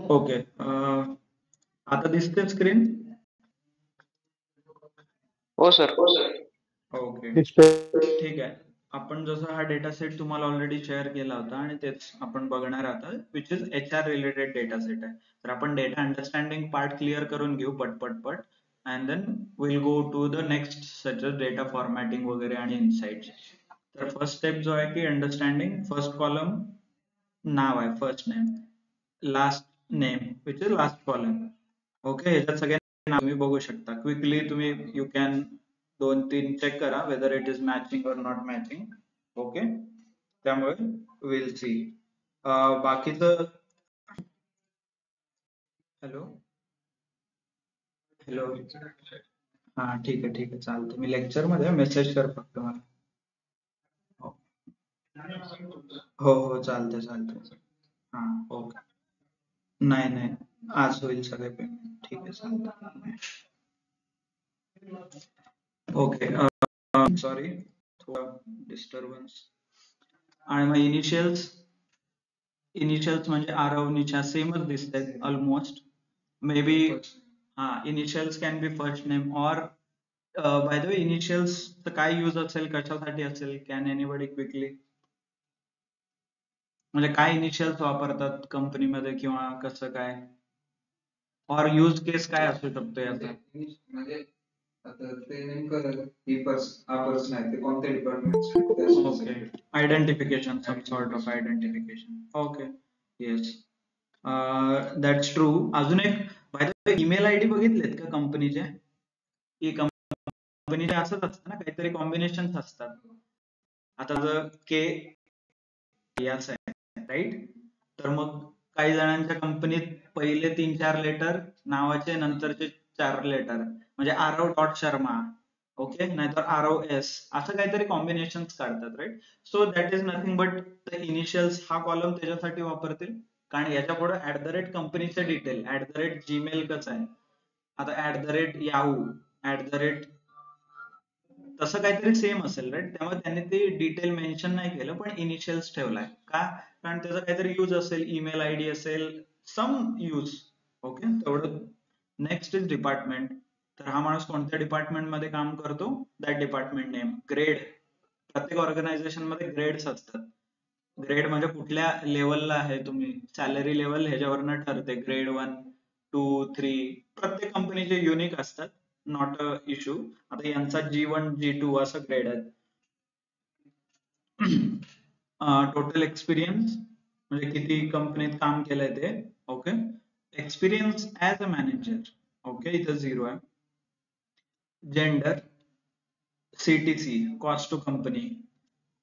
Okay, आता दिसते screen? हो सर. ओके, ठीक आहे. आपण जसं हा डेटा सेट तुम्हाला ऑलरेडी शेअर केला होता आणि तेच आपण बघणार आता, which is HR related data set आहे. तर आपण डेटा अंडरस्टँडिंग पार्ट क्लिअर करून घेऊ पट and then will go to the next such data formatting वगैरे आणि इनसाइट्स. तर फर्स्ट स्टेप जो आहे की अंडरस्टँडिंग, फर्स्ट कॉलम नाव आहे, first name, last name which is last column. Okay, ह्याच्यात सगळे नाव तुम्ही बघू शकता. क्विकली तुम्ही यू कॅन 2-3 चेक करा वेदर इट इज मॅचिंग और नॉट मॅचिंग. ओके, त्यामुळे विल सी. बाकीचं हॅलो हॅलो हा, ठीक आहे चालतं. मी लेक्चर मध्ये मेसेज कर फक्त मला. हो चालतंय. हा, ओके. नाही, आज होईल सगळे पेमेंट. ठीक आहे, चालतं. ओके, सॉरी, थोडा डिस्टर्बन्स. आणि मग इनिशियल्स म्हणजे आरव, निशा सेमच दिसतात ऑलमोस्ट. मे बी हा, initials can be first name और बाय द वे इनिशियल्स काय यूज असेल, कशासाठी असेल, कॅन एनीबडी क्विकली, म्हणजे काय इनिशियल्स वापरतात कंपनीमध्ये किंवा कसं काय, और यूज केस काय असू शकतो याचा? म्हणजे आता ते नेमकं हा पर्सन आहे ते कोणत्या department? Okay, identification, some sort of identification. Okay, yes, that's true. अजून एक, by the way email ID बघितलेत का कंपनीचे? की कंपनीचे असंच असतं ना, काहीतरी कॉम्बिनेशन असतात. आता जर के याच आहे राईट, तर मग काही जणांच्या कंपनीत पहिले 3-4 लेटर नावाचे, नंतरचे 4 लेटर, म्हणजे आरव डॉट शर्मा, ओके, नाहीतर आरव एस, असं काहीतरी कॉम्बिनेशन काढतात right. So that is nothing but the initials. हा कॉलम त्याच्यासाठी वापरतील कारण याच्या पुढे कंपनीचे डिटेल, जीमेल कसं आहे, आता याहू, तसं काहीतरी सेम असेल राईट. त्यामुळे त्यांनी ते डिटेल मेन्शन नाही केलं पण इनिशियल्स ठेवलाय का, कारण त्याचा काहीतरी यूज असेल, ईमेल आयडी असेल, सम यूज. ओके, तेवढं. Next is department. तर हा माणूस कोणत्या डिपार्टमेंट मध्ये काम करतो, दॅट डिपार्टमेंट नेम. ग्रेड, प्रत्येक ऑर्गनायझेशन मध्ये ग्रेड्स असतात. ग्रेड म्हणजे कुठल्या लेवलला आहे तुम्ही, सॅलरी लेवल ह्याच्यावरनं ठरते. ग्रेड 1, 2, 3 प्रत्येक कंपनीचे युनिक असतात, नॉट अ इश्यू. आता यांचा G1, G2 असं ग्रेड आहे. टोटल एक्सपिरियन्स म्हणजे किती कंपनीत काम केलंय ते. Okay, experience as a manager, okay, इथं 0 आहे. Gender, CTC, cost to company,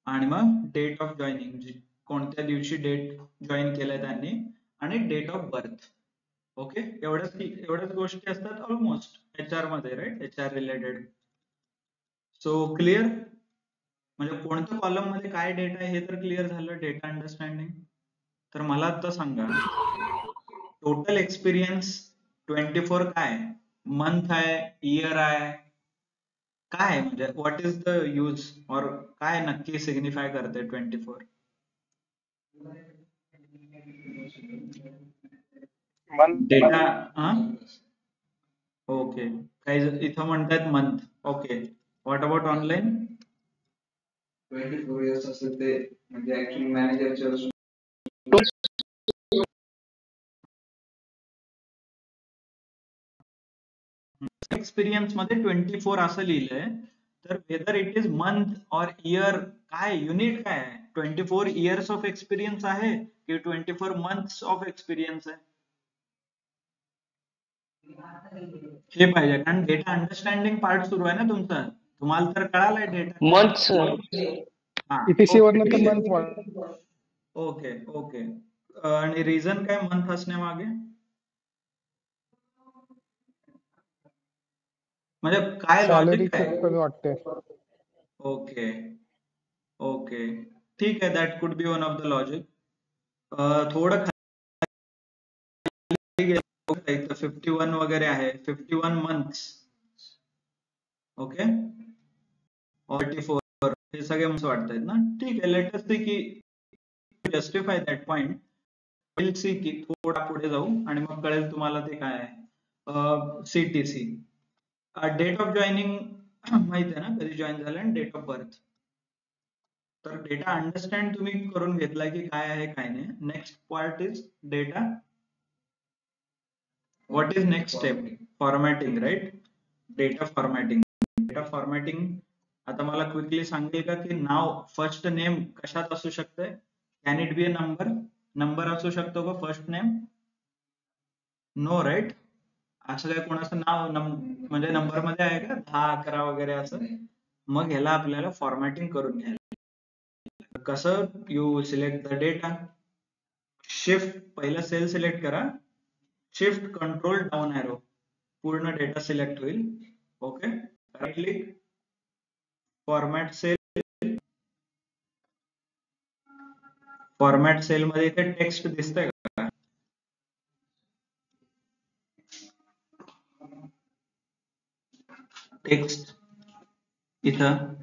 आणि मग डेट ऑफ जॉईनिंग, कोणत्या दिवशी डेट जॉईन केलंय त्यांनी, आणि डेट ऑफ बर्थ. ओके, एवढ्याच गोष्टी असतात ऑलमोस्ट HR मध्ये right, HR related. So clear, म्हणजे कोणत्या कॉलम मध्ये काय डेटा आहे हे तर क्लिअर झालं, डेटा अंडरस्टँडिंग. तर मला आता सांगा, टोटल एक्सपिरियन्स 24 काय, मंथ आहे, इयर आहे, काय म्हणजे व्हॉट इज द यूज, और काय नक्की सिग्निफाय करते 24? डेटा, ओके, काही इथं म्हणतात month. Okay, what about online? 24 years असेल ते, म्हणजे ऍक्च्युअली मॅनेजरच्या एक्सपिरियन्स मध्ये 24 असं लिहिलंय, तर वेदर इट इज मंथ और इयर, काय युनिट काय आहे? 24 इयर्स ऑफ एक्सपिरियन्स आहे की 24 मंथ्स ऑफ एक्सपिरियन्स आहे, हे पाहिजे. कारण डेटा अंडरस्टँडिंग पार्ट सुरू आहे ना तुमचा, तुम्हाला तर कळालाय डेटा मंथ्स. EPC वरनं तर मंथ. ओके, आणि रिझन काय मंथ असण्यामागे, म्हणजे काय सॅलरी लॉजिक खूप आहे? कमी वाटते. ओके, ठीक आहे, that could be one of the logic. थोडं 51 वगैरे आहे, 51 मंथ्स. ओके 34 हे सगळे मला वाटतायत ना. ठीक आहे, लेट अस सी की justify that point. Will see की थोडा पुढे जाऊ आणि मग कळेल तुम्हाला ते काय आहे. CTC डेट ऑफ जॉईनिंग माहित आहे ना, कधी जॉईन झालं, आणि डेट ऑफ बर्थ. तर डेटा अंडरस्टँड तुम्ही करून घेतलाय की काय आहे काय नाही. Next part is data. What is next step? Formatting, right? Data formatting. Data formatting आता मला क्विकली सांगेल का की नाव फर्स्ट नेम कशात असू शकते? Can it be a number? Number असू शकतो का फर्स्ट नेम? No, right? असं काय कोणाचं नाव म्हणजे नंबर मध्ये आहे का 10, 11 वगैरे असं? मग ह्याला आपल्याला फॉर्मॅटिंग करून घ्यायला. कसं? You select the data, shift पहिला सेल सिलेक्ट करा, शिफ्ट कंट्रोल डाऊन एरो, पूर्ण डेटा सिलेक्ट होईल. Okay, right click, format cell. Format cell मध्ये इथे टेक्स्ट दिसतंय का? टेक्स्ट इथं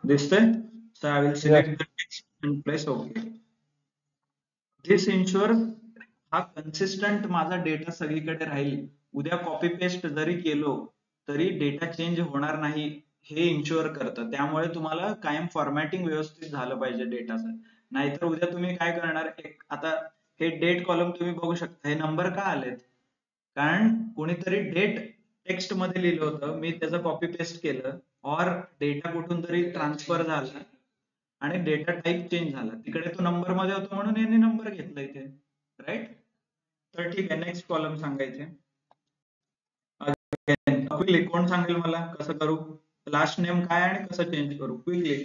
दिसतंय? So I will select the text and press OK. This ensures हा कन्सिस्टंट माझा डेटा सगळीकडे राहील. उद्या कॉपी पेस्ट जरी केलो तरी डेटा चेंज होणार नाही हे इन्शुअर करतं. त्यामुळे तुम्हाला कायम फॉर्मॅटिंग व्यवस्थित झालं पाहिजे डेटाचं. नाहीतर उद्या तुम्ही काय करणार, आता हे डेट कॉलम तुम्ही बघू शकता, हे नंबर का आलेत? कारण कोणीतरी डेट टेक्स्ट मध्ये लिहिलं होतं, मी त्याचं कॉपी पेस्ट केलं, और डेटा कुठून तरी ट्रान्सफर झाला आणि डेटा टाईप चेंज झाला. तिकडे तो नंबर मध्ये होता म्हणून यांनी नंबर घेतला इथे, राईट? तर ठीक आहे, नेक्स्ट कॉलम सांगायचे. क्विकली कोण सांगेल मला कसं करू? लास्ट नेम काय आणि कसं चेंज करू? क्विकली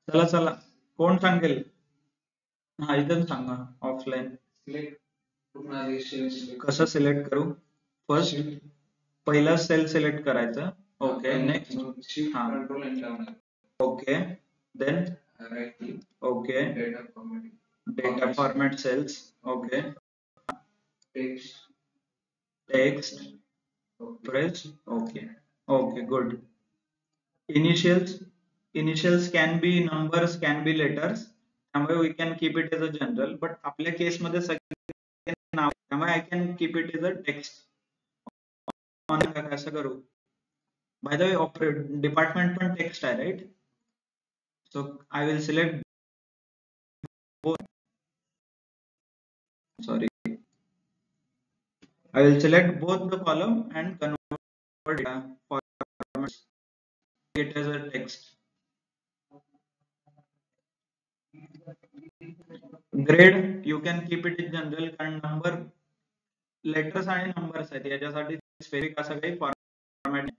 चला चला, कोण सांगेल? हा, इथं सांगा ऑफलाईन. कसं सिलेक्ट करू? फर्स्ट पहिला सेल सिलेक्ट करायचं. Okay, next. हा, okay, then okay, data format cells. Okay, text press okay. Okay, good. Initials can be numbers, can be letters. त्यामुळे we can keep it as a general, but आपल्या case मध्ये सगळे नाव, त्यामुळे I can keep it as a text. कसं करू? By the way, department पण text आहे, right? So I will select both. Sorry, I will select both the column and convert data formats it as a text. Grade you can keep it in general, कारण number letters आणि numbers आहेत, याच्यासाठी specific असं काही format,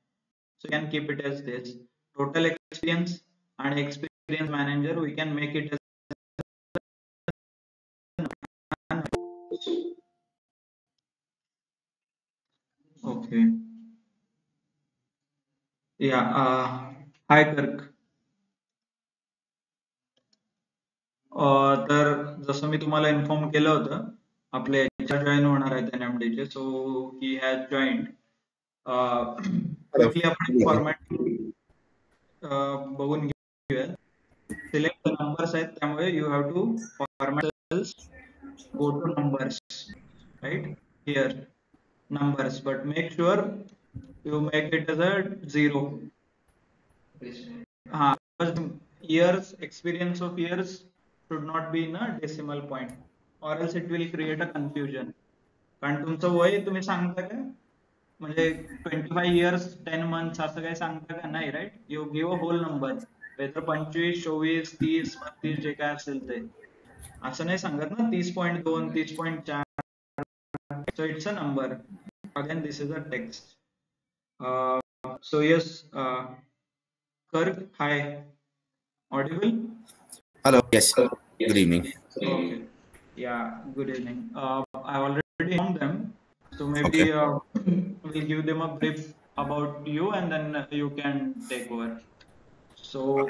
so you can keep it as this. Total experience and experience manager we can make it as okay. Yeah, hi Kirk. तर जसं मी तुम्हाला inform केलं होतं, आपले HR जॉईन होणार आहेत NMD चे, so he has joined. Quickly आपण फॉर्मॅट बघून घेऊया. सिलेक्ट नंबर्स आहेत, त्यामुळे you have to format cells, go to numbers, right? Here numbers, but make sure you make it as a 0. Years, experience of years should not be in a decimal point, or else it will create a confusion. कारण तुमचं वय तुम्ही सांगता का, म्हणजे 25 years 10 months असं काही सांगता का? नाही, right? You give a whole number, whether 25, 24, 30, 32 जे काय असेल ते. असं नाही सांगत ना 30.2, 30.4. So it's a number. Again, this is a text. So yes, Kirk, hi. Audible? Hello. Yes. Good evening. Okay. Yeah, good evening. I already informed them, so maybe we'll give them a brief about you and then you can take over. So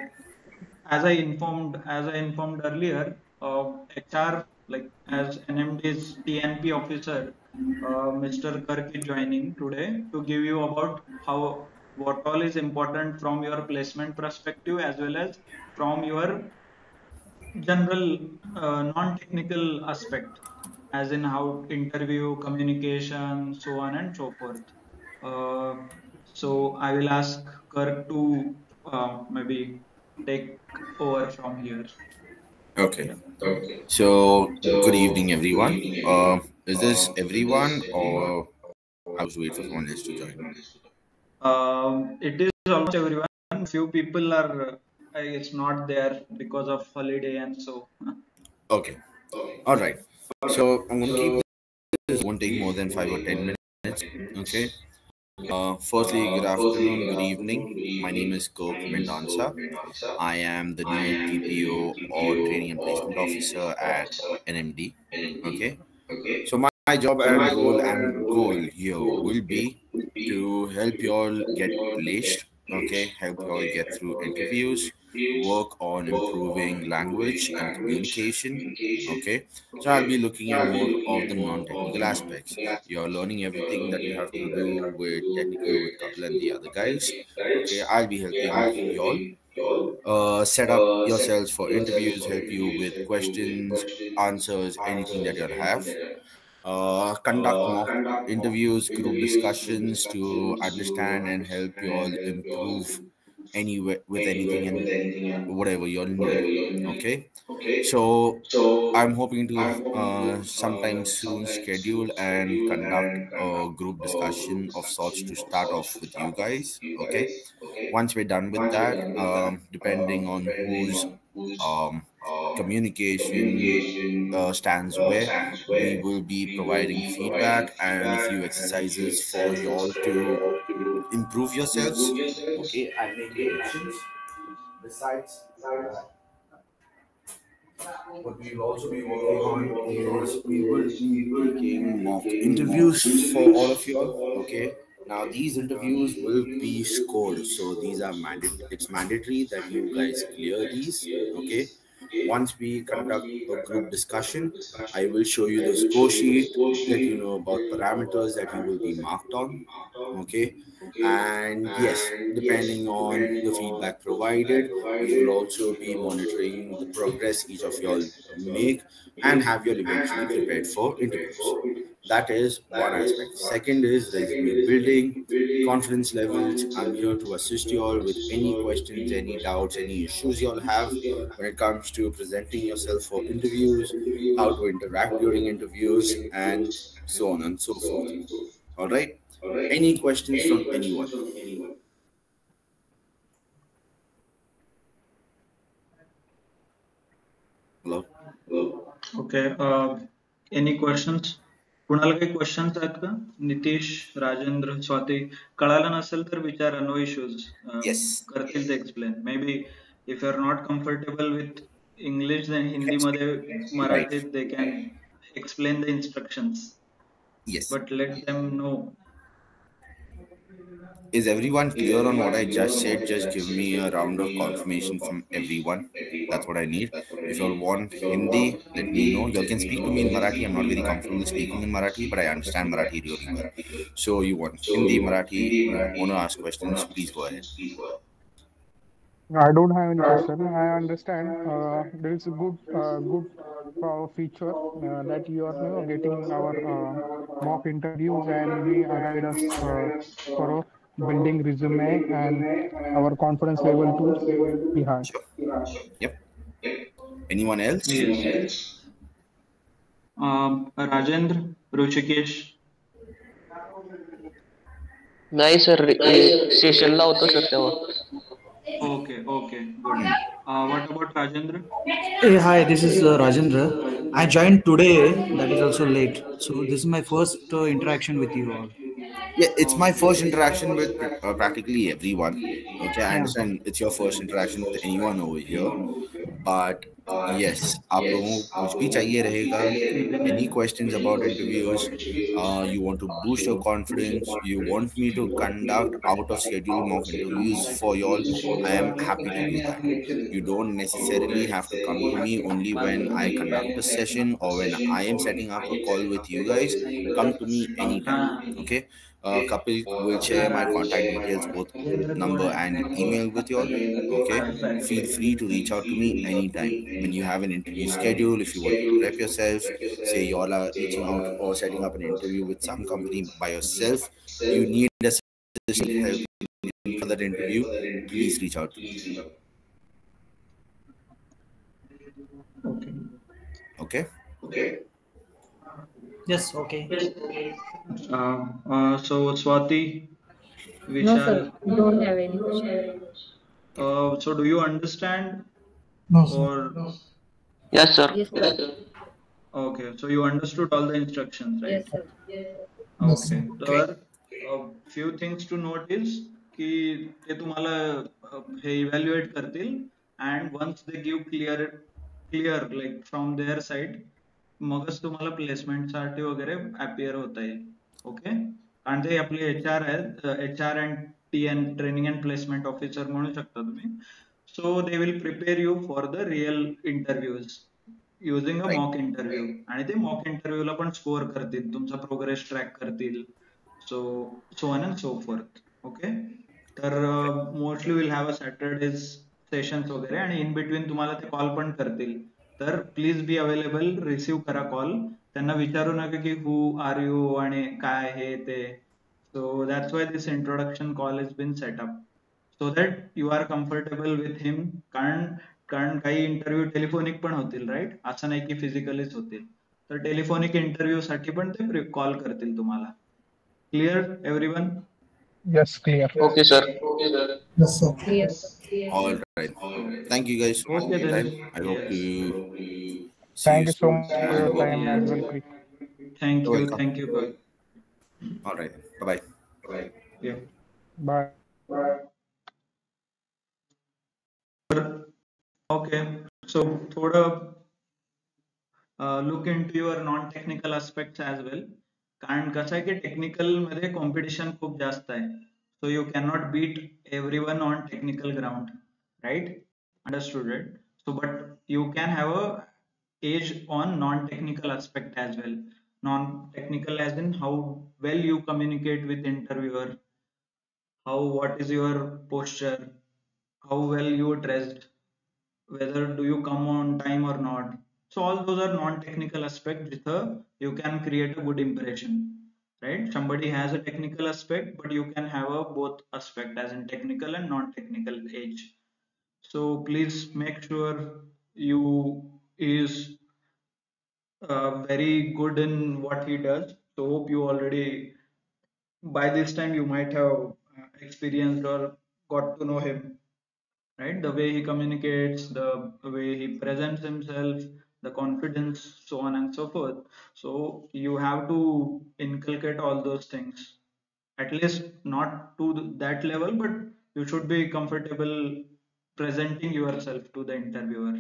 as I informed earlier, HR like as NMD's TNP officer, Mr. Kirk is joining today to give you about how what all is important from your placement perspective as well as from your general non-technical aspect, as in how interview, communication, so on and so forth. Uh, so I will ask Kirk to maybe take over from here. Okay. So, good evening, everyone. Is this everyone, or I was waiting for someone else to join? It is almost everyone. Few people are, it's not there because of holiday and so. Okay. All right. So, I'm going to keep this, won't take more than 5 or 10 minutes. Okay. Firstly, good afternoon, good evening. My name is Kirk Mendanza. I am the new TPO or Training and Placement Officer at NMD. Okay. So my job and role and goal here will be to help you all get placed. Okay, help you all get through interviews, work on improving language and communication. Okay, so I'll be looking at more of the non-technical aspects. You're learning everything that you have to do with technical with Kapil and the other guys. Okay, I'll be helping you all set up yourselves for interviews, help you with questions, answers, anything that you have. Conduct mock interviews, group discussions to understand and help you all improve any with anything and whatever you all need. Okay, so I'm hoping to sometime soon schedule and conduct a group discussion of sorts to start off with you guys. Okay, once we're done with that, depending on whose um, communication stands where, we will be providing feedback and a few exercises for you all to improve yourselves. Okay, and make predictions. Besides that, what we'll also be working on is we will be taking mock interviews for all of you all. Okay. Now these interviews will be scored, so these are it's mandatory that you guys clear these. Okay. Once we conduct a group discussion, I will show you the score sheet, let you know about parameters that you will be marked on. Okay. And yes, depending on the feedback provided, we will also be monitoring the progress each of y'all make and have you all eventually prepared for interviews. That is one aspect. Second is resume building, confidence levels. I'm here to assist you all with any questions, any doubts, any issues you all have when it comes to presenting yourself for interviews, how to interact during interviews, and so on and so forth. All right. Any questions from anyone? Hello. Okay. Any questions? कुणाला काही questions आहेत का? नितीश, राजेंद्र, स्वाती, कळालं नसेल तर विचारा, no issues. करतील ते explain. Maybe if you are not comfortable with English then Hindi मध्ये मराठीत they can explain the instructions. But let them know. Is everyone clear on what I just said? Just give me a round of confirmation from everyone. That's what I need. If you all want Hindi, let me know. You can speak to me in Marathi. I'm not very comfortable speaking in Marathi, but I understand Marathi really well. So you want Hindi, Marathi, want to ask questions, please go ahead. I don't have any question. I understand there is a good feature that you are getting our mock interviews and we guide us for building resume and our confidence level to be high. Sure. Yep. Anyone else? Yes. Rajendra, Ruchikesh. नाही sir, सेशनला होतो sir तेव्हा. Okay, good. What about Rajendra? Hey, hi, this is Rajendra. I joined today, that is also late. So this is my first interaction with you all. Yeah, it's my first interaction with practically everyone. Okay, I understand it's your first interaction with anyone over here. But yes, आप लोगों को कुछ भी चाहिए रहेगा, any questions about interviews, you want to boost your confidence, you want me to conduct out of schedule mock interviews for y'all, I am happy to do that. You don't necessarily have to come to me only when I conduct a session or when I am setting up a call with you guys. Come to me anytime. Okay. Kapil will share my contact details, both number and email with y'all. Okay. Feel free to reach out to me anytime when you have an interview schedule. If you want to prep yourself, say you all are reaching out or setting up an interview with some company by yourself, you need assistance help for that interview, please reach out to me. Okay. Okay. Yes, okay. So Swati, No, Vishal, sir. Don't have any question. so do you understand No, sir. or Yes, sir. Yes, sir. okay? So you understood all the instructions, right? Yes, sir. Yes, sir. Okay. तर few things to note is की ते तुम्हाला हे evaluate करतील and once they give clear like from their side मगच तुम्हाला placement साठी वगैरे appear होता येईल. ओके. कारण ते आपले HR आहेत, HR and TN training and placement officer म्हणू शकता तुम्ही. So they will prepare you for the real interviews using a mock interview आणि ते मॉक इंटरव्ह्यूला पण स्कोअर करतील, तुमचा प्रोग्रेस ट्रॅक करतील. So on and so forth. Okay. तर mostly will have a Saturdays sessions वगैरे आणि इन बिटवीन तुम्हाला ते कॉल पण करतील. तर प्लीज बी अवेलेबल, रिसिव्ह करा कॉल. त्यांना विचारू नका की हु आर यू आणि काय हे ते. So that's why this introduction call is been set up so that you are comfortable with him. कारण काही इंटरव्ह्यू टेलिफोनिक पण होतील, राईट? असं नाही की फिजिकलीच होतील. तर टेलिफोनिक इंटरव्ह्यू साठी पण ते कॉल करतील तुम्हाला. Clear everyone? Yes, clear. Okay, sir. Yes, sir. Clear, sir. All right. Thank you guys for Okay your then. time. I hope to see Thank you you so soon. much for And your hope time as well, Pri. Thank you're you. welcome. Thank you. All right. Bye bye. Yeah. Bye. Okay. So थोडं look into your non-technical aspects as well. कारण कसं आहे की technical मध्ये competition खूप जास्त आहे. So you cannot beat everyone on technical ground, right? Understood it. So but you can have a edge on non-technical aspect as well. Non-technical as in how well you communicate with interviewer, what is your posture, how well you are dressed, whether do you come on time or not. So all those are non-technical aspects with you can create a good impression, right? Somebody has a technical aspect but you can have a both aspect as in technical and non-technical edge. So please make sure you is very good in what he does. So hope you already by this time you might have experienced or got to know him, right? The way he communicates, the way he presents himself, the confidence, so on and so forth. So you have to inculcate all those things, at least not to that level, but you should be comfortable presenting yourself to the interviewer.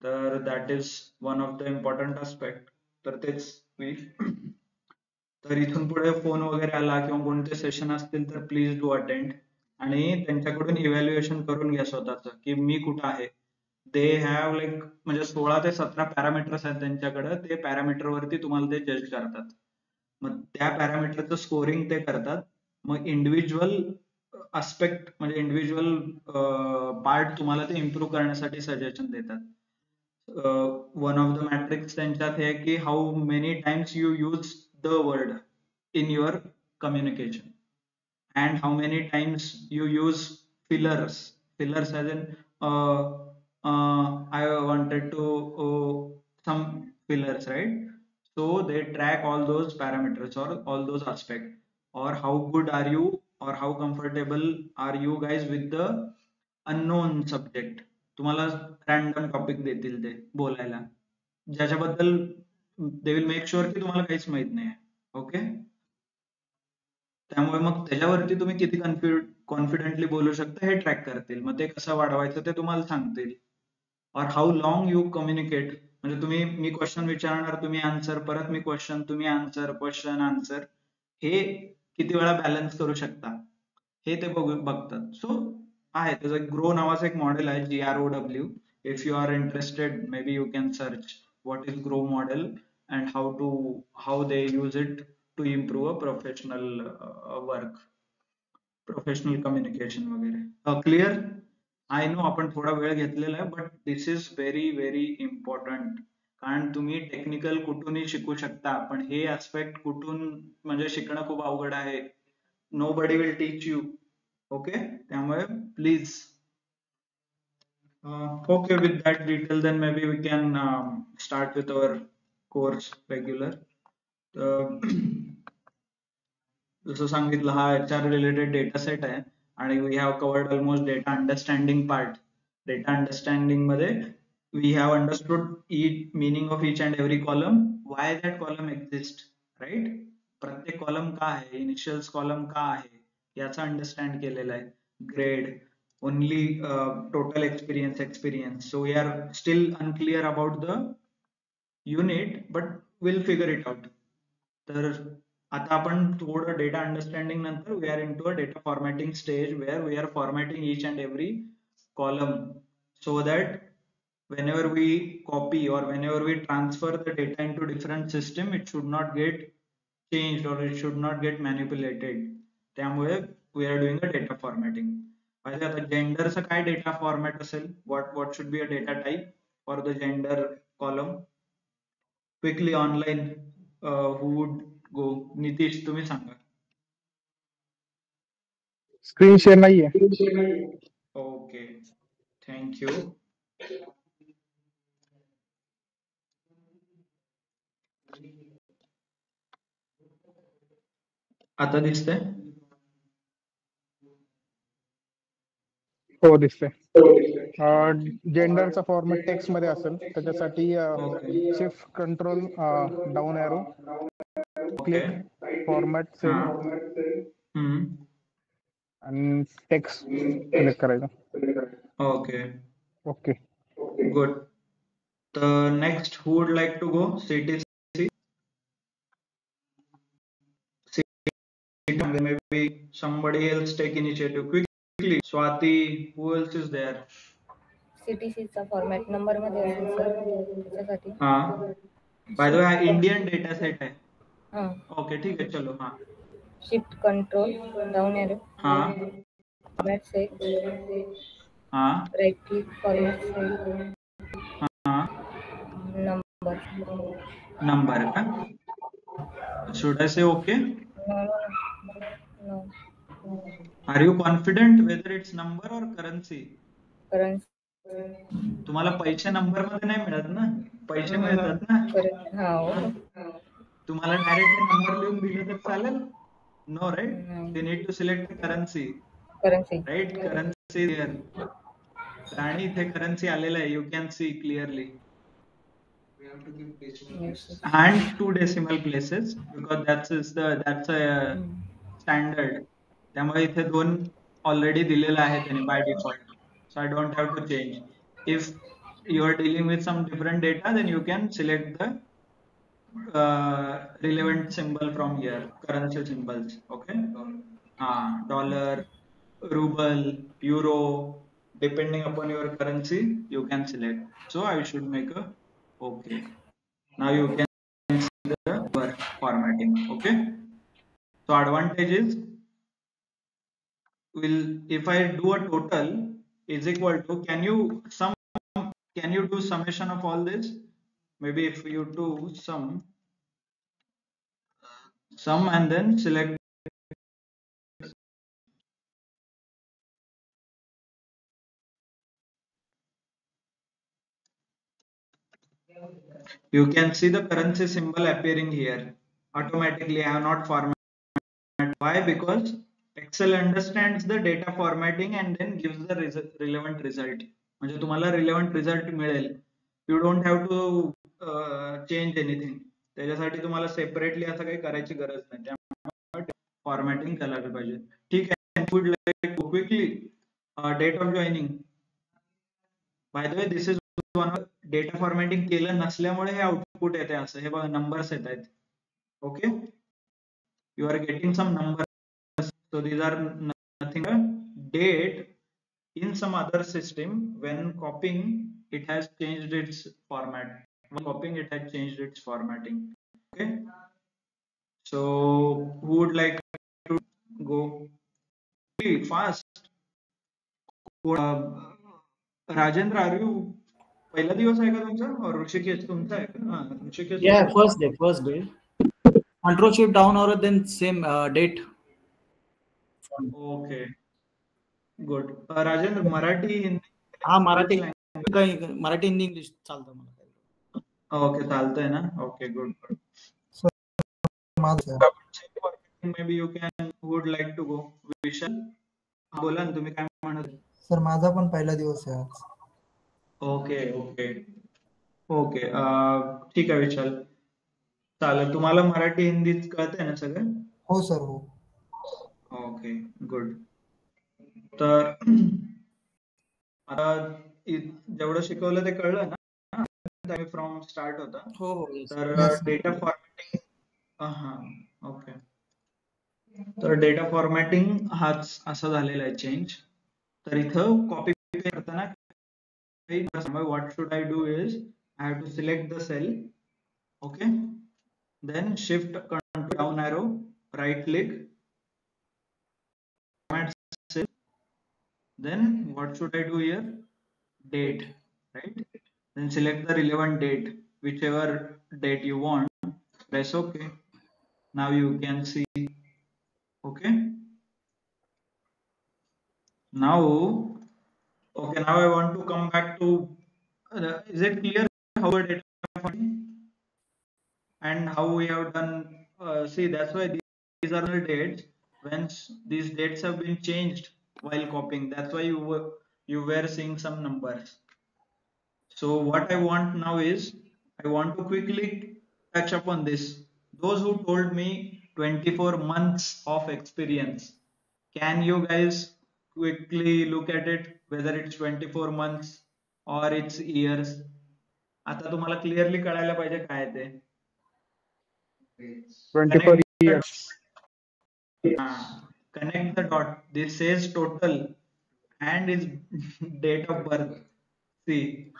तर that is one of the important aspect. तर तेच मी तर इथून पुढे phone वगैरे आला किंवा कोणते सेशन असतील तर प्लीज डू अटेंड आणि त्यांच्याकडून इव्हॅल्युएशन करून घ्या स्वतःच की मी कुठं आहे. दे हॅव लाईक म्हणजे 16 ते 17 पॅरामीटर्स आहेत त्यांच्याकडे. ते पॅरामीटर वरती तुम्हाला ते जज करतात. मग त्या पॅरामीटरचं स्कोरिंग ते करतात. मग इंडिव्हिज्युअल आस्पेक्ट म्हणजे इंडिव्हिज्युअल पार्ट तुम्हाला ते इम्प्रूव्ह करण्यासाठी सजेशन देतात. वन ऑफ द मॅट्रिक्स त्यांच्यात हे की how many times you use the word in your communication and how many times you use fillers as in I wanted to some fillers, right? So they track all those parameters or all those aspects, or how good are you or how comfortable are you guys with the unknown subject. तुम्हाला random topic देतील ते बोलायला ज्याच्याबद्दल they will make sure की तुम्हाला काहीच माहित नाही. Okay. त्यामुळे मग त्याच्यावरती तुम्ही किती कॉन्फिडेंटली बोलू शकता हे ट्रॅक करतील. मग ते कसं वाढवायचं ते तुम्हाला सांगतील. or how long you communicate. म्हणजे तुम्ही मी क्वेश्चन विचारणार, तुम्ही आन्सर, परत मी क्वेश्चन, तुम्ही आन्सर, क्वेश्चन आन्सर, हे किती वेळा बॅलन्स करू शकता हे ते बघतात. सो आहे त्याचं ग्रो नावाचं एक मॉडेल आहे, GROW. If you are interested maybe you can search what is grow model and how they use it to improve a professional work, professional communication वगैरे. क्लिअर? आय नो आपण थोडा वेळ घेतलेला आहे, but this is very very important. कारण तुम्ही technical कुठूनही शिकू शकता, पण हे ऍस्पेक्ट कुठून म्हणजे शिकणं खूप अवघड आहे. nobody will teach you. Okay, त्यामुळे please. Okay, with that detail, then maybe we can start with our course regular. जसं सांगितलं, हा HR related data set आहे आणि we have covered almost data understanding part. Data understanding मध्ये we have understood meaning of each and every column, why that column exists, right? प्रत्येक column का आहे, initials column का आहे, याचा understand केलेला आहे. Grade, only total experience. So we are still unclear about the unit, but we'll figure it out. तर आता आपण थोडं डेटा अंडरस्टँडिंग नंतर we are into a data formatting stage where we are formatting each and every column so that whenever we copy or whenever we transfer the data into different system, it should not get changed or it should not get manipulated. त्यामुळे we are doing a data formatting. पाहिजे आता जेंडरचं काय data format असेल, what should be a data type for the gender column? Quickly online, who would go? Nitish, तुम्ही सांगा. Screen share नाहीये. Okay, thank you. आता दिसतंय? हो दिसतंय. जेंडरचा फॉर्मॅट टेक्स्ट मध्ये असेल, त्याच्यासाठी shift control down arrow, click format cell आणि टेक्स्ट सिलेक्ट करायचं. Okay okay, good. तर next, who would like to go? CTC, maybe somebody else take initiative quickly. Swati, who else is there? CTC चा format number मध्ये असेल sir, त्याच्यासाठी. हा, bye the वे हा Indian data set आहे. हां, ओके, ठीक आहे, चलो. हा, शिफ्ट कंट्रोल डाऊन एरो, हा, फॉर्मॅट सेल, हा, राईट क्लिक फॉर्मॅट सेल, हा, नंबर का? Should I say okay? No. Are you confident whether it's number or currency? Currency. तुम्हाला पैसे नंबर मध्ये नाही मिळत ना, पैसे मिळतात ना. तुम्हाला डायरेक्ट नंबर लिहून दिले तर चालेल? No, right? They need to select currency, right? Currency here, आणि इथे करन्सी आलेला आहे, you can see clearly. And 2 decimal places because that's a standard. त्यामुळे इथे 2 ऑलरेडी दिलेला आहे त्याने by default, so I don't have to change. If you are dealing with some different data, then you can select the relevant symbol from here, currency symbols. Okay, dollar, ruble, euro, depending upon your currency you can select. So I should make a okay. Now you can see the formatting. Okay, so advantage is, if I do a total is equal to, can you do summation of all this? Maybe if you do sum and then select, you can see the currency symbol appearing here automatically. I have not formatted. Why? Because Excel understands the data formatting and then gives the relevant result. म्हणजे तुम्हाला relevant result मिळेल. You don't have to change anything. त्याच्यासाठी तुम्हाला separately असं काही करायची गरज नाही. त्यामुळे formatting करायला पाहिजे. ठीक आहे. Would like to quickly date of joining. By the way, this is data formatting केलं नसल्यामुळे हे आउटपुट येते असं. हे बघा नंबर्स येत आहेत. Okay, you are getting some number. So these are nothing but date in some other system. When copying, it has changed its format. When copying, it has changed its formatting. Okay, so who would like to go fast? Rajendra, are you पहिला दिवस आहे का तुमचा? ऋषिकेश तुमचा आहे का? हा, Rishikesh. Yeah, first day. Control shift down or then same date. Okay, good. Rajendra, Marathi Hindi? हा, मराठी हिंदी इंग्लिश चालतं मला. ओके, चालतंय ना? Okay, good good. Maybe you can would like to go. विशाल, बोला ना, तुम्ही काय म्हणत? सर माझा पण पहिला दिवस आहे आज. ओके ओके ओके, ठीक आहे विशाल, चालेल. तुम्हाला मराठी हिंदी कळतंय ना सगळं? हो सर, हो. Okay, good. तर आता जेवढं शिकवलं ते कळलं ना? फ्रॉम स्टार्ट होता. हो. तर डेटा फॉर्मॅटिंग, हा, ओके. तर डेटा फॉर्मॅटिंग हाच असा झालेला आहे चेंज. तर इथं कॉपी करताना what should I do is I have to select the cell, okay, then shift control down arrow, right click, format cell, then what should I do here? Date, right? Then select the relevant date, whichever date you want, press OK. Now you can see. Okay, now I want to come back to is it clear how a data and how we have done? See, that's why these are the dates. When these dates have been changed while copying, that's why you were seeing some numbers. So what I want now is I want to quickly touch upon this. Those who told me 24 months of experience, can you guys quickly look at it whether it's 24 months or it's years? आता तुम्हाला clearly कळायला पाहिजे काय ते. 24 years. Connect the dot. This says total and is date of birth. See,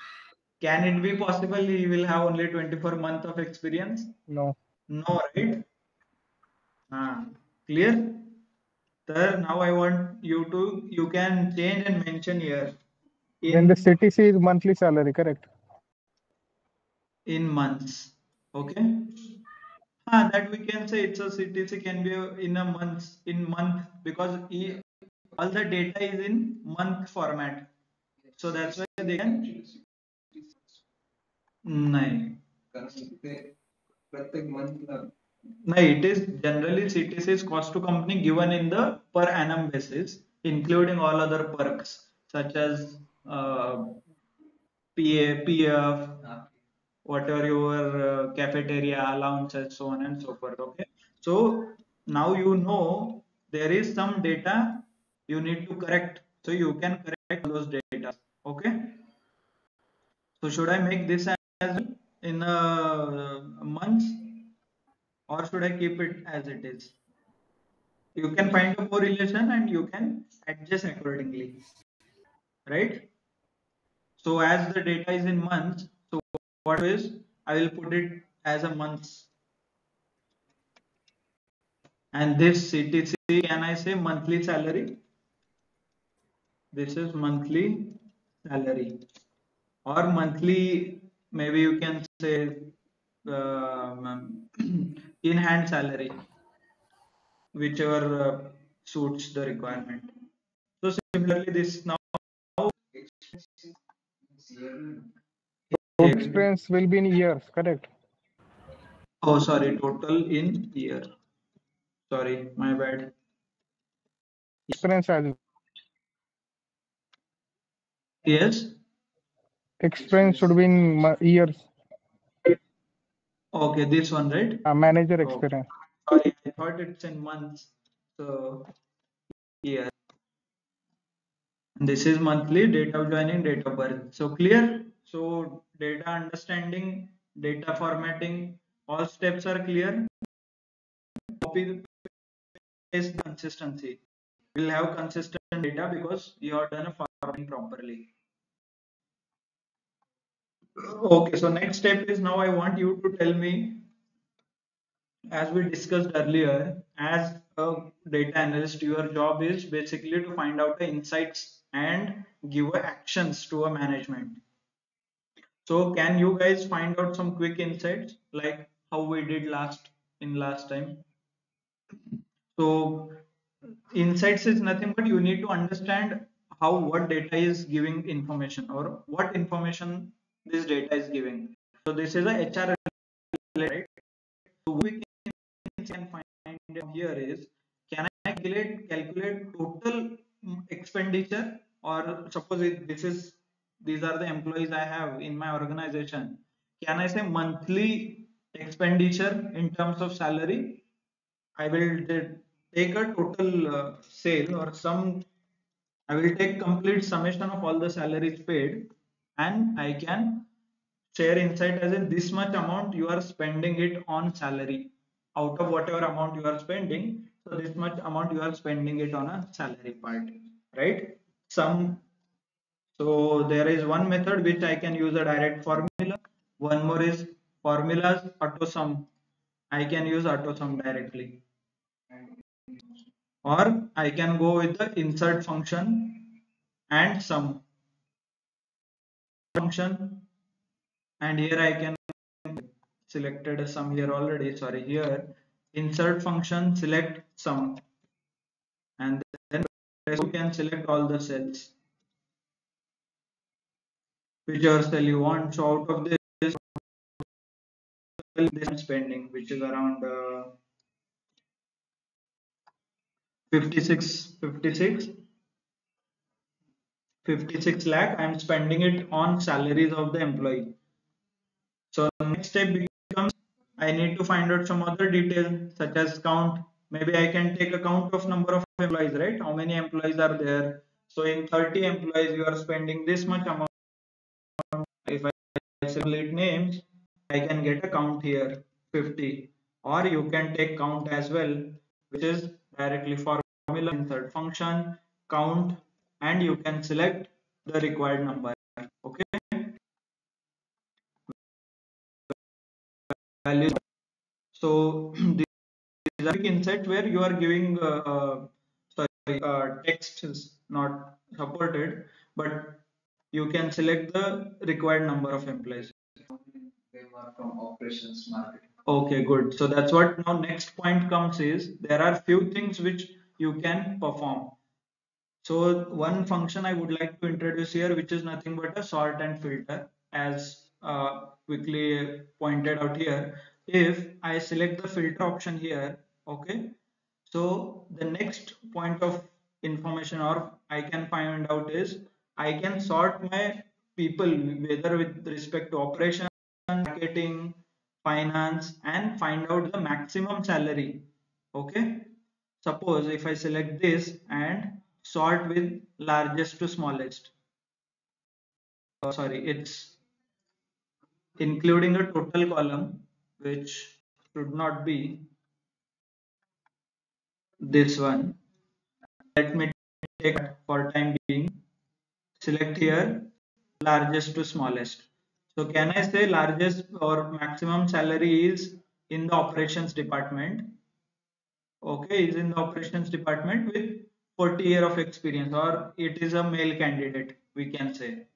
can it be possible he will have only 24 months of experience? No, right? Clear? Now I want you can change and mention here. Then the CTC is monthly salary, correct? In months. Okay, that we can say it's a CTC can be in month because all the data is in month format, so that's why they can. प्रत्येक मंथला it is generally CTC's cost to company given in the per annum basis, including all other perks such as PF, whatever your cafeteria allowances, so on and so forth. Okay, so now you know there is some data you need to correct, so you can correct those data. Okay, so should I make this as in months or should I keep it as it is? You can find a correlation and you can adjust accordingly, right? So as the data is in months, so what is, I will put it as a months, and this CTC, can I say monthly salary? This is monthly salary, or monthly, maybe you can say in hand salary, whichever suits the requirement. So similarly this now Experience will be in years, correct? Oh, sorry, total in year. Sorry, my bad. Experience as Yes. experience should be in years. Okay, this one, right? Manager experience. Sorry, I thought it's in months. So year. And this is monthly, date of joining, date of birth. So clear? So data understanding, data formatting, all steps are clear. Copy paste consistency. We'll have consistent data because you have done a formatting properly. Okay, so next step is now I want you to tell me, as we discussed earlier, as a data analyst, your job is basically to find out the insights and give actions to a management. So can you guys find out some quick insights like how we did last time? So insights is nothing but you need to understand how what data is giving information or what information this data is giving. So this is a HR, right? So we can find here is, can I calculate total expenditure, or suppose these are the employees I have in my organization. Can I say monthly expenditure in terms of salary? I will take a total sale or some. I will take complete summation of all the salaries paid, and I can share insight as in this much amount you are spending it on salary. Out of whatever amount you are spending, so this much amount you are spending it on a salary part, right? Some. So there is one method which I can use a direct formula. One more is formulas auto sum. I can use auto sum directly, or I can go with the insert function and sum function, and here I can selected a sum here already. Sorry, here insert function select sum, and then you can select all the cells whichever cell you want. So out of this spending, which is around 56 lakh, I'm spending it on salaries of the employee. So next step becomes I need to find out some other details such as count. Maybe I can take a count of number of employees, right? How many employees are there? So in 30 employees, you are spending this much amount. If I select names, I can get a count here 50, or you can take count as well, which is directly formula insert function count, and you can select the required number. Okay, values. So these are insight where you are giving text is not supported, but you can select the required number of employees. They were from operations marketing. Okay, good. So that's what now next point comes is there are few things which you can perform. So one function I would like to introduce here, which is nothing but a sort and filter, as quickly pointed out here. If I select the filter option here, okay, so the next point of information or I can find out is I can sort my people whether with respect to operation, marketing, finance, and find out the maximum salary. Okay, suppose if I select this and sort with largest to smallest, sorry, it's including a total column which should not be this one. Let me take for time being, select here largest to smallest. So can I say largest or maximum salary is in the operations department? Okay, is in the operations department with 40 year of experience, or it is a male candidate, we can say.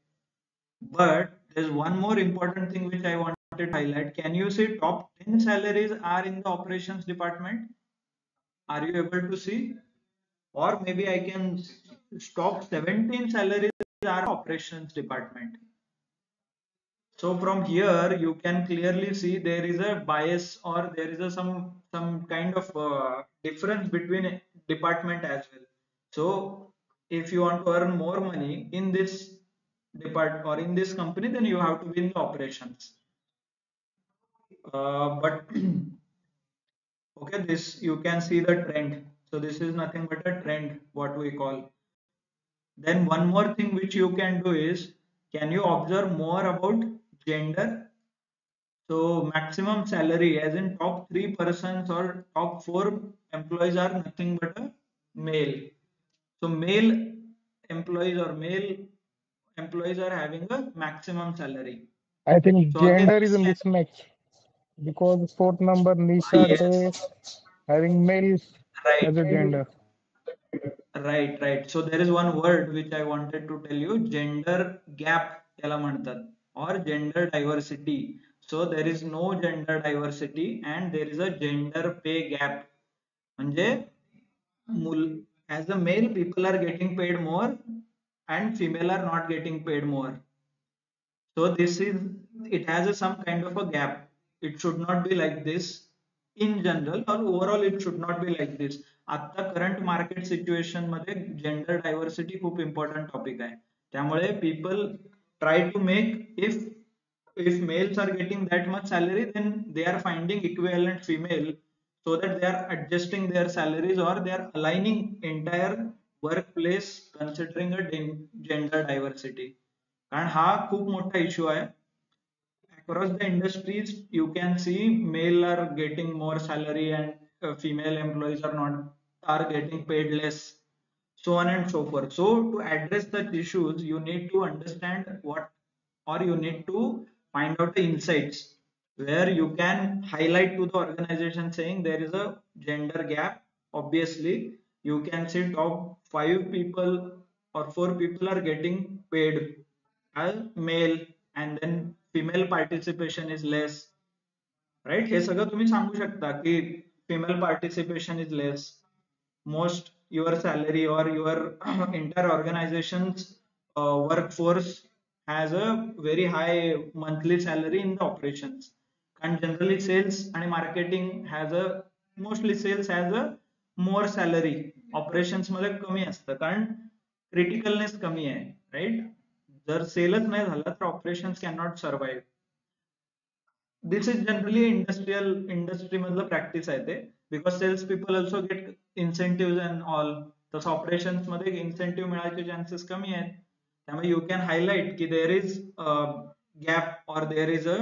But there's one more important thing which I wanted to highlight. Can you see top 10 salaries are in the operations department? Are you able to see? Or maybe I can stop 17 salaries are operations department. So from here you can clearly see there is a bias or there is a some kind of difference between department as well. So if you want to earn more money in this department or in this company, then you have to be in the operations. But okay, this you can see the trend. So this is nothing but a trend, what we call. Then one more thing which you can do is, Can you observe more about gender? So maximum salary, as in top 3 persons or top 4 employees are nothing but a male. So male employees or male employees are having a maximum salary. I think So again, gender is this a can, mismatch because fourth number Nisha, yes, they having male as a right. gender. Right. So there is one word which I wanted to tell you, gender gap याला म्हणतात or gender diversity. So there is no gender diversity and there is a gender pay gap. म्हणजे as a male people are getting paid more and female are not getting paid more. So this is, it has some kind of a gap. It should not be like this in general, or overall it should not be like this. आता current market situation मध्ये gender diversity खूप important topic आहे. त्यामुळे people try to make, if males are getting that much salary, then they are finding equivalent female, so that they are adjusting their salaries or they are aligning entire workplace considering a gender diversity. कारण हा खूप मोठा issue आहे. Across the industries you can see male are getting more salary and female employees are getting paid less, so on and so forth. So to address such issues you need to understand what, or you need to find out the insights where you can highlight to the organization saying there is a gender gap. Obviously you can see top 5 people or 4 people are getting paid as male and then female participation is less, right? हे सगळं तुम्ही सांगू शकता की female participation is less, most your salary or your entire organization's workforce has a very high monthly salary in the operations, and generally sales and marketing has a, mostly sales has a more salary, operations मध्ये कमी असतं कारण criticalness कमी आहे, right? जर सेलच नाही झाला तर operations cannot survive. This is generally industry मधलं practice आहे ते, because sales people also get incentives and all. तसं operations मध्ये incentive मिळायचे chances कमी आहेत. त्यामुळे you can highlight की there is a gap or there is a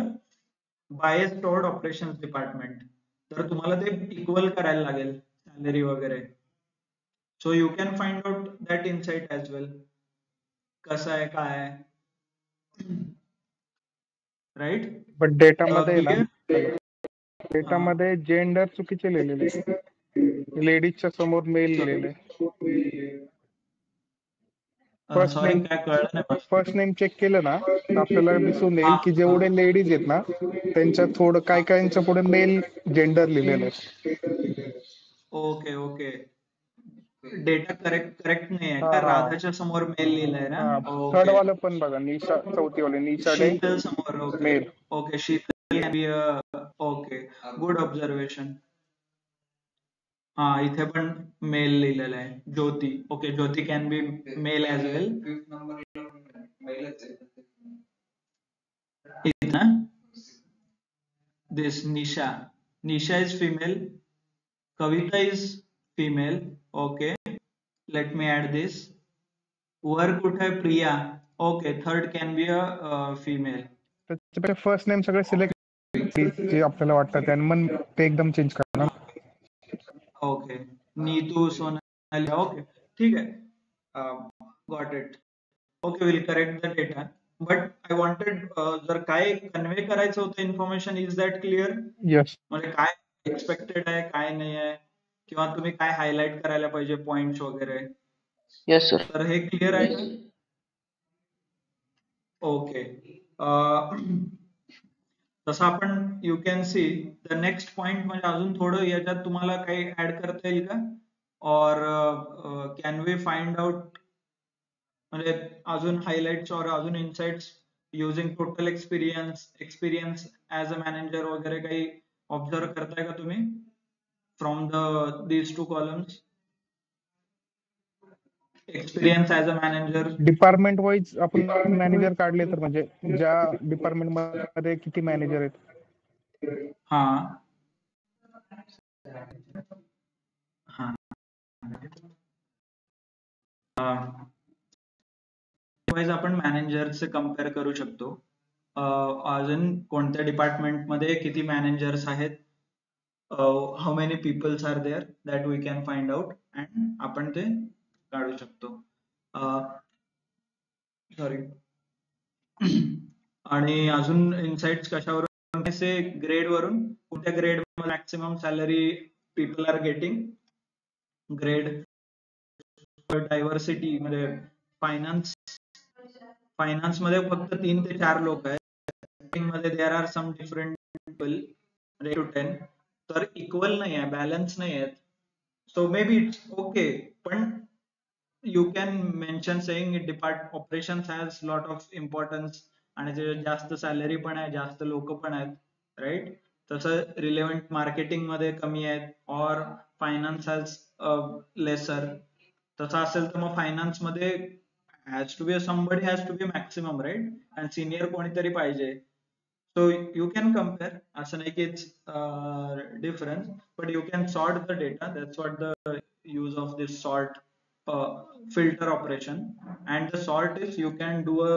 bias toward operations department. तर तुम्हाला ते equal करायला लागेल salary वगैरे. So you can find out that insight as well. कसं आहे काय आहे, right? पण डेटा मध्ये ना, Clear? डेटा मध्ये जेंडर चुकीचे लिहिलेले, लेडीजच्या समोर मेल लिहिलेले. सॉरी काय कळलं नाही मला. फर्स्ट नेम चेक केलं ना तर आपल्याला दिसून येईल की जेवढे लेडीज आहेत ना त्यांच्या थोडं काय काहींच्या पुढे मेल जेंडर लिहिलेलं आहे. ओके डेटा करेक्ट नाही आहे का? राधाच्या समोर मेल लिहिलाय ना? थर्ड वाला पण बघा, निशा, चौथी वाले निशा डे शीतल समोर, male. Okay Sheetal can be a, okay good observation. हा इथे पण मेल लिहिलेलं आहे. Jyoti, okay Jyoti can be male as well. This Nisha is female, Kavita is female. Okay, let me add this. वर कुठे आहे Priya? Okay third can be a female. त्याच्यापेक्षा first name सगळे सिलेक्ट जे आपल्याला वाटतं आणि मग ते एकदम चेंज करणार. ओके नीतू, सोनाली, ओके ठीक आहे, got it. Okay will correct the data. But I wanted, जर काय कन्वे करायचं होतं information, is that clear? Yes. म्हणजे काय एक्सपेक्टेड आहे काय नाही आहे, किंवा तुम्ही काय हायलाइट करायला पाहिजे पॉइंट्स वगैरे. Yes sir. तर हे क्लिअर आहे? ओके. तसं आपण you can see the next point, म्हणजे अजून थोडं याच्यात तुम्हाला काही ऍड करता येईल का? और कॅन वी फाइंड आउट, म्हणजे अजून हायलाइट्स और अजून insights using total experience as a manager वगैरे काही ऑब्झर्व करताय का तुम्ही from these 2 columns? Experience as a manager department wise आपण मॅनेजर काढले तर, म्हणजे ज्या डिपार्टमेंट मध्ये किती मॅनेजर आहेत. हा वाईज आपण मॅनेजरचे कम्पेअर करू शकतो. अजून कोणत्या डिपार्टमेंटमध्ये किती मॅनेजर्स आहेत, how many peoples are there, that we can find out and आपण ते काढू शकतो. सॉरी. आणि अजून इनसाइट्स कशावरून, से ग्रेड वरून, कोणत्या grade maximum salary people are getting, grade, diversity म्हणजे फायनान्स मध्ये फक्त 3 ते 4 लोक आहेत, मध्ये there are some different people 8 to 10, तर इक्वल नाही आहे, बॅलन्स नाही आहेत. सो मे बी इट्स ओके, पण you can mention saying operations has lot of importance आणि ते जास्त सॅलरी पण आहे, जास्त लोक पण आहेत, राईट. तसं रिलेव्हंट मार्केटिंग मध्ये कमी आहेत, और फायनान्स हॅज लेसर. तसं असेल तर मग फायनान्स मध्ये has to be somebody has to be maximum, right, and senior कोणीतरी पाहिजे. So you can compare, असं नाही की it's difference, but you can sort the data. That's what the use of this sort filter operation. And the sort is you can do a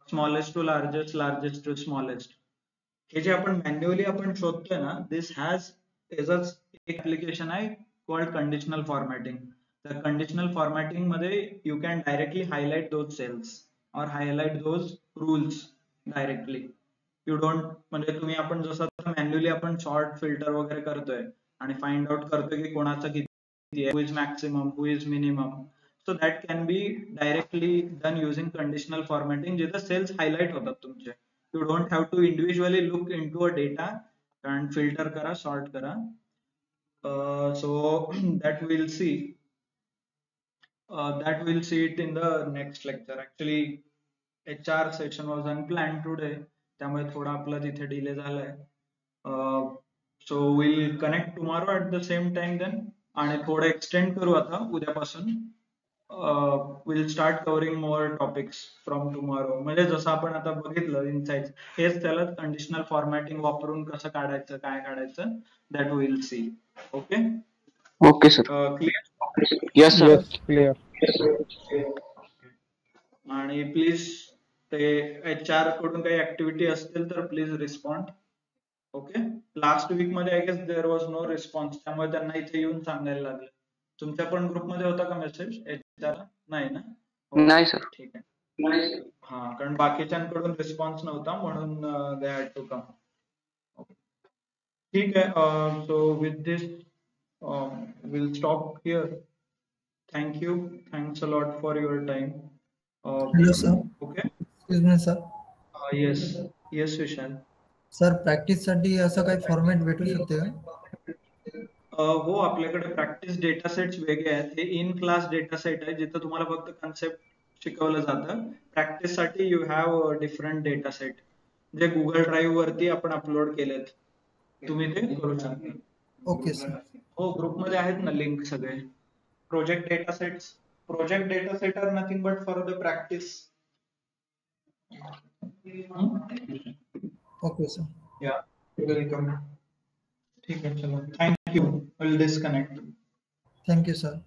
smallest to largest, largest to smallest. हे जे आपण manually आपण शोधतोय ना, this has एक application आहे called conditional formatting. तर conditional formatting मध्ये you can directly highlight those cells or highlight those rules directly. You don't, म्हणजे तुम्ही आपण जसं मॅन्युअली आपण शॉर्ट फिल्टर वगैरे करतोय आणि फाइंड आउट करतोय की कोणाचं किती आहे, who is maximum, who is minimum. So that can be directly done using conditional formatting, जिथे cells highlight होतात तुमचे. You don't have to individually look into a data and filter करा, sort करा. So that we'll see. That we'll see it in the next lecture. Actually, HR session was unplanned today, त्यामुळे थोडा आपला तिथे delay झालाय. So we'll connect tomorrow at the same time then, आणि थोडं extend करू आता उद्यापासून. We'll start covering more topics from tomorrow. म्हणजे जसं आपण आता बघितलं इनसाइट्स, हेच त्याला कंडिशनल फॉर्मॅटिंग वापरून कसं काढायचं, काय काढायचं, that we'll see. Okay? Okay sir. Clear? Yes sir. Yes, clear. आणि प्लीज ते HR कडून काही ऍक्टिव्हिटी असतील तर please respond. Okay. Last week मध्ये I guess there was no response, त्यामुळे त्यांना इथे येऊन सांगायला लागलं. तुमच्या पण ग्रुपमध्ये होता का मेसेज HR? नाही ना? नाही सर. ठीक आहे. हा, कारण बाकीच्यांकडून रिस्पॉन्स नव्हता म्हणून दे हॅड टू कम. ठीक आहे. So with this will stop here. Thank you. Thanks a lot for your time. Hello, sir. Okay. Excuse me, sir. Yes. Yes, Vishal. Sir practice साठी असं काही फॉर्मॅट भेटू शकते का? हो, आपल्याकडे प्रॅक्टिस डेटा सेट्स वेगळे आहेत. हे इन क्लास डेटा सेट आहे जिथं तुम्हाला फक्त कन्सेप्ट शिकवलं जातं. प्रॅक्टिस साठी you have different data set J Google drive वरती आपण अपलोड केलेत. तुम्ही ते करू शकता. Okay sir. हो, ग्रुपमध्ये आहेत ना लिंक सगळे. Project data sets. Project data set are nothing but for the practice. Okay sir. Yeah, welcome. ठीक है, चलो. Thank you. We'll disconnect. Thank you sir.